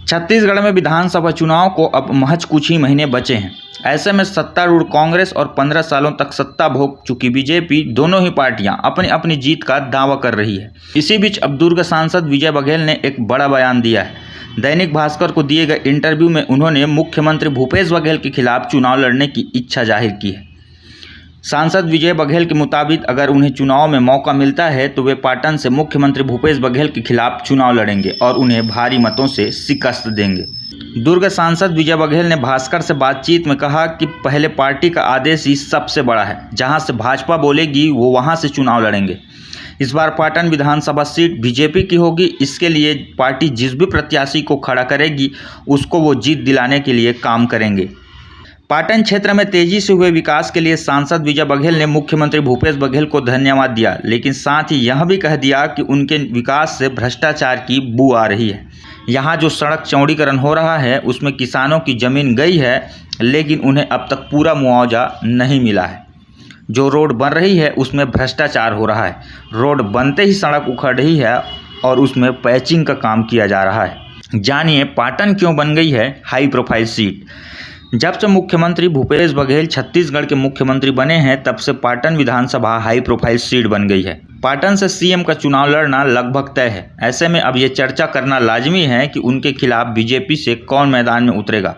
छत्तीसगढ़ में विधानसभा चुनाव को अब महज कुछ ही महीने बचे हैं। ऐसे में सत्तारूढ़ कांग्रेस और 15 सालों तक सत्ता भोग चुकी बीजेपी, दोनों ही पार्टियां अपनी अपनी जीत का दावा कर रही है। इसी बीच अब दुर्ग सांसद विजय बघेल ने एक बड़ा बयान दिया है। दैनिक भास्कर को दिए गए इंटरव्यू में उन्होंने मुख्यमंत्री भूपेश बघेल के खिलाफ चुनाव लड़ने की इच्छा जाहिर की है। सांसद विजय बघेल के मुताबिक अगर उन्हें चुनाव में मौका मिलता है तो वे पाटन से मुख्यमंत्री भूपेश बघेल के खिलाफ चुनाव लड़ेंगे और उन्हें भारी मतों से शिकस्त देंगे। दुर्ग सांसद विजय बघेल ने भास्कर से बातचीत में कहा कि पहले पार्टी का आदेश ही सबसे बड़ा है। जहां से भाजपा बोलेगी वो वहां से चुनाव लड़ेंगे। इस बार पाटन विधानसभा सीट बीजेपी की होगी। इसके लिए पार्टी जिस भी प्रत्याशी को खड़ा करेगी उसको वो जीत दिलाने के लिए काम करेंगे। पाटन क्षेत्र में तेजी से हुए विकास के लिए सांसद विजय बघेल ने मुख्यमंत्री भूपेश बघेल को धन्यवाद दिया, लेकिन साथ ही यह भी कह दिया कि उनके विकास से भ्रष्टाचार की बू आ रही है। यहाँ जो सड़क चौड़ीकरण हो रहा है उसमें किसानों की जमीन गई है, लेकिन उन्हें अब तक पूरा मुआवजा नहीं मिला है। जो रोड बन रही है उसमें भ्रष्टाचार हो रहा है। रोड बनते ही सड़क उखड़ रही है और उसमें पैचिंग का काम किया जा रहा है। जानिए पाटन क्यों बन गई है हाई प्रोफाइल सीट। जब से मुख्यमंत्री भूपेश बघेल छत्तीसगढ़ के मुख्यमंत्री बने हैं तब से पाटन विधानसभा हाई प्रोफाइल सीट बन गई है। पाटन से सीएम का चुनाव लड़ना लगभग तय है। ऐसे में अब ये चर्चा करना लाजमी है कि उनके खिलाफ बीजेपी से कौन मैदान में उतरेगा,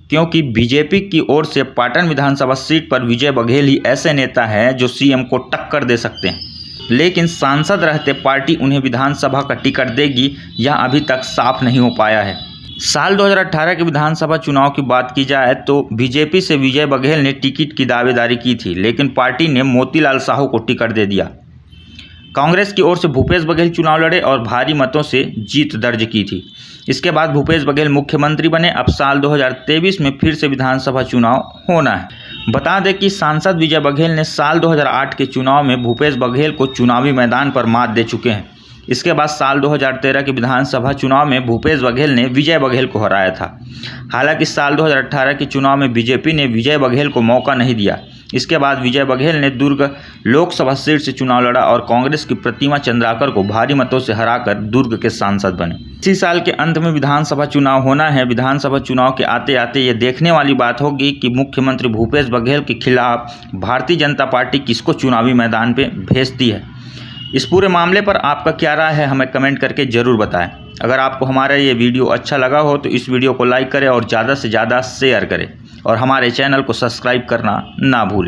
क्योंकि बीजेपी की ओर से पाटन विधानसभा सीट पर विजय बघेल ही ऐसे नेता हैं जो सीएम को टक्कर दे सकते हैं। लेकिन सांसद रहते पार्टी उन्हें विधानसभा का टिकट देगी, यह अभी तक साफ नहीं हो पाया है। साल 2018 के विधानसभा चुनाव की बात की जाए तो बीजेपी से विजय बघेल ने टिकट की दावेदारी की थी, लेकिन पार्टी ने मोतीलाल साहू को टिकट दे दिया। कांग्रेस की ओर से भूपेश बघेल चुनाव लड़े और भारी मतों से जीत दर्ज की थी। इसके बाद भूपेश बघेल मुख्यमंत्री बने। अब साल 2023 में फिर से विधानसभा चुनाव होना है। बता दें कि सांसद विजय बघेल ने साल 2008 के चुनाव में भूपेश बघेल को चुनावी मैदान पर मात दे चुके हैं। इसके बाद साल 2013 के विधानसभा चुनाव में भूपेश बघेल ने विजय बघेल को हराया था। हालांकि साल 2018 के चुनाव में बीजेपी ने विजय बघेल को मौका नहीं दिया। इसके बाद विजय बघेल ने दुर्ग लोकसभा सीट से चुनाव लड़ा और कांग्रेस की प्रतिमा चंद्राकर को भारी मतों से हराकर दुर्ग के सांसद बने। इसी साल के अंत में विधानसभा चुनाव होना है। विधानसभा चुनाव के आते आते ये देखने वाली बात होगी कि मुख्यमंत्री भूपेश बघेल के खिलाफ भारतीय जनता पार्टी किसको चुनावी मैदान पे भेजती है। इस पूरे मामले पर आपका क्या राय है, हमें कमेंट करके ज़रूर बताएं। अगर आपको हमारा ये वीडियो अच्छा लगा हो तो इस वीडियो को लाइक करें और ज़्यादा से ज़्यादा शेयर करें और हमारे चैनल को सब्सक्राइब करना ना भूलें।